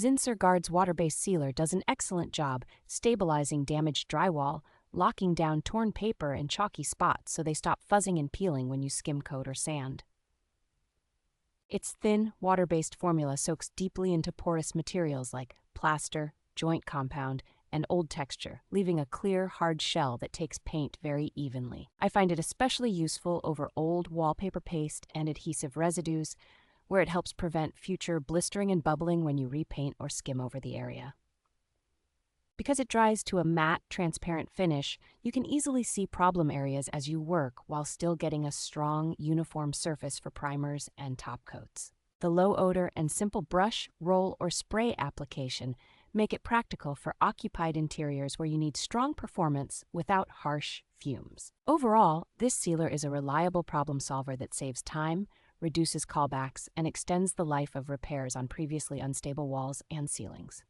Zinsser Gardz Water-Based Sealer does an excellent job stabilizing damaged drywall, locking down torn paper and chalky spots so they stop fuzzing and peeling when you skim coat or sand. Its thin, water-based formula soaks deeply into porous materials like plaster, joint compound, and old texture, leaving a clear, hard shell that takes paint very evenly. I find it especially useful over old wallpaper paste and adhesive residues, where it helps prevent future blistering and bubbling when you repaint or skim over the area. Because it dries to a matte, transparent finish, you can easily see problem areas as you work while still getting a strong, uniform surface for primers and top coats. The low odor and simple brush, roll, or spray application make it practical for occupied interiors where you need strong performance without harsh fumes. Overall, this sealer is a reliable problem solver that saves time, reduces callbacks, and extends the life of repairs on previously unstable walls and ceilings.